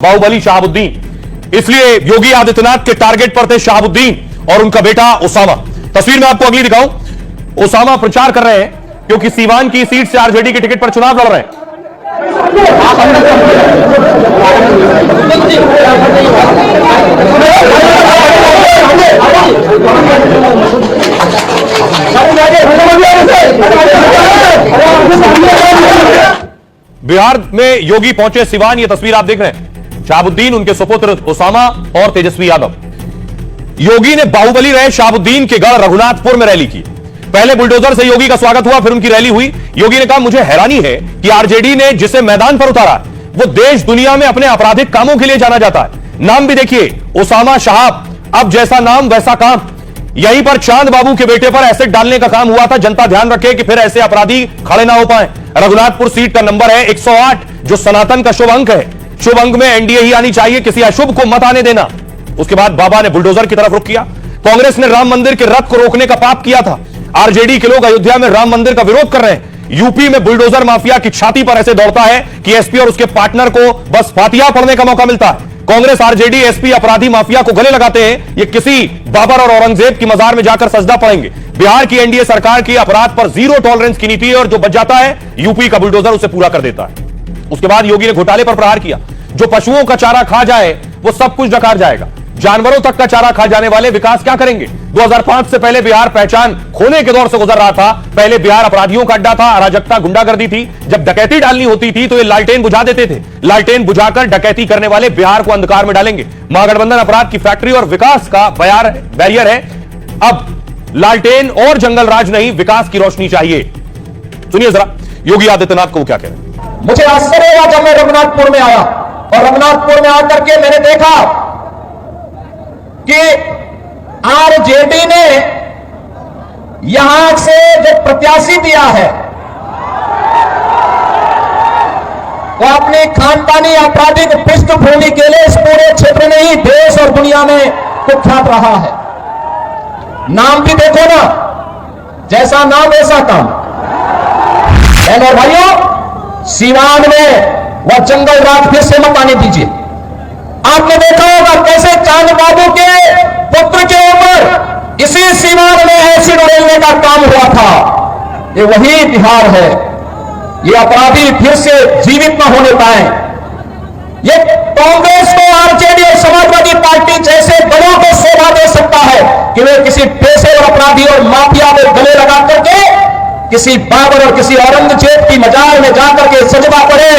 बाहुबली शहाबुद्दीन। इसलिए योगी आदित्यनाथ के टारगेट पर थे शहाबुद्दीन और उनका बेटा ओसामा। तस्वीर में आपको अगली दिखाऊं। ओसामा प्रचार कर रहे हैं क्योंकि सीवान की सीट से आरजेडी के टिकट पर चुनाव लड़ रहे हैं। बिहार में योगी पहुंचे सिवान, ये तस्वीर आप देख रहे हैं। शहाबुद्दीन, उनके सुपुत्र ओसामा और तेजस्वी यादव। योगी ने बाहुबली रहे शहाबुद्दीन के गढ़ रघुनाथपुर में रैली की। पहले बुलडोजर से योगी का स्वागत हुआ, फिर उनकी रैली हुई। योगी ने कहा, मुझे हैरानी है कि आरजेडी ने जिसे मैदान पर उतारा वो देश दुनिया में अपने आपराधिक कामों के लिए जाना जाता है। नाम भी देखिए, ओसामा शहाब। अब जैसा नाम वैसा काम। यहीं पर चांद बाबू के बेटे पर एसिड डालने का काम हुआ था। जनता ध्यान रखे कि फिर ऐसे अपराधी खड़े ना हो पाए। रघुनाथपुर सीट का नंबर है 108, जो सनातन का शुभ अंक है। शुभ अंक में एनडीए ही आनी चाहिए, किसी अशुभ को मत आने देना। उसके बाद बाबा ने बुलडोजर की तरफ रुख किया। कांग्रेस ने राम मंदिर के रथ को रोकने का पाप किया था। आरजेडी के लोग अयोध्या में राम मंदिर का विरोध कर रहे हैं। यूपी में बुलडोजर माफिया की छाती पर ऐसे दौड़ता है कि एसपी और उसके पार्टनर को बस फातिहा पढ़ने का मौका मिलता है। कांग्रेस, आरजेडी, एसपी अपराधी माफिया को गले लगाते हैं। ये किसी बाबर और औरंगजेब की मजार में जाकर सजदा पड़ेंगे। बिहार की एनडीए सरकार की अपराध पर जीरो टॉलरेंस की नीति है और जो बच जाता है यूपी का बुलडोजर उसे पूरा कर देता है। उसके बाद योगी ने घोटाले पर प्रहार किया। जो पशुओं का चारा खा जाए वो सब कुछ डकार जाएगा। जानवरों तक का चारा खा जाने वाले विकास क्या करेंगे? 2005 से पहले बिहार पहचान खोने के दौर से गुजर रहा था। पहले बिहार अपराधियों का अड्डा था, अराजकता, गुंडागर्दी थी। जब डकैती डालनी होती थी तो ये लालटेन बुझा देते थे। लालटेन बुझाकर डकैती करने वाले बिहार को अंधकार में डालेंगे। महागठबंधन अपराध की फैक्ट्री और विकास का बैरियर है। अब लालटेन और जंगल राज नहीं, विकास की रोशनी चाहिए। सुनिए जरा योगी आदित्यनाथ को वो क्या कह रहे हैं। मुझे आश्चर्य हुआ जब मैं रघुनाथपुर में आया और रघुनाथपुर में आकर के मैंने देखा कि आरजेडी ने यहां से जो प्रत्याशी दिया है वो अपनी खानदानी आपराधिक पृष्ठभूमि के लिए इस पूरे क्षेत्र में ही देश और दुनिया में कुख्यात रहा है। नाम भी देखो ना, जैसा नाम वैसा काम। बहनों और भाइयों, सीवान में वह जंगल राज फिर से मत आने दीजिए। आपने देखा होगा कैसे चांद बाबू के पुत्र के ऊपर इसी सीवान में एसिड उड़ेलने का काम हुआ था। ये वही बिहार है। ये अपराधी फिर से जीवित न होने पाए। ये कांग्रेस को, आरजेडी और समाजवादी पार्टी जैसे दलों को शोभा दे सकता है कि वे किसी पेशेवर अपराधी और माफिया को गले लगा करके किसी बाबर और किसी औरंगजेब की मजार में जाकर के सजदा पड़े,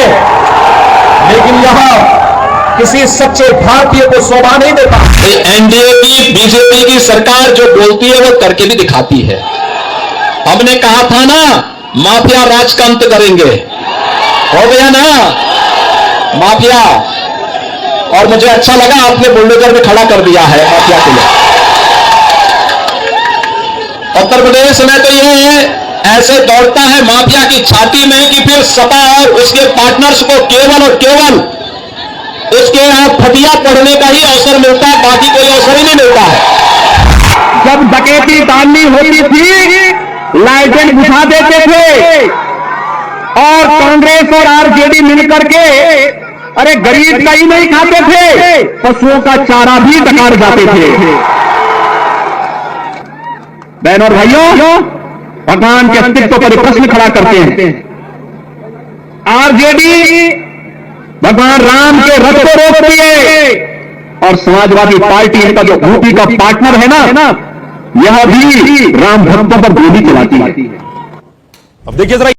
लेकिन यहां किसी सच्चे भारतीय को शोभा नहीं देता। एनडीए की, बीजेपी की सरकार जो बोलती है वो करके भी दिखाती है। हमने कहा था ना माफिया राज का अंत करेंगे, हो गया ना माफिया। और मुझे अच्छा लगा आपने बुलडोजर में खड़ा कर दिया है माफिया के लिए। उत्तर प्रदेश में तो ये ऐसे दौड़ता है माफिया की छाती में कि फिर सपा और उसके पार्टनर्स को केवल और केवल उसके यहां फटिया पढ़ने का ही अवसर मिलता है, बाकी कोई अवसर ही नहीं मिलता है। जब डकैती डालनी होती थी लालटेन बुझा देते थे और कांग्रेस और आरजेडी मिलकर के अरे गरीब का ही नहीं खाते थे, पशुओं का चारा भी डकार जाते थे। बहनों और भाइयों, भगवान के अस्तित्व पर प्रश्न खड़ा करते हैं। आरजेडी भगवान राम के रथ को रोकती है और समाजवादी पार्टी इनका जो यूपी का पार्टनर है ना, यह भी राम भक्तों पर गोली चलाती है। अब देखिए जरा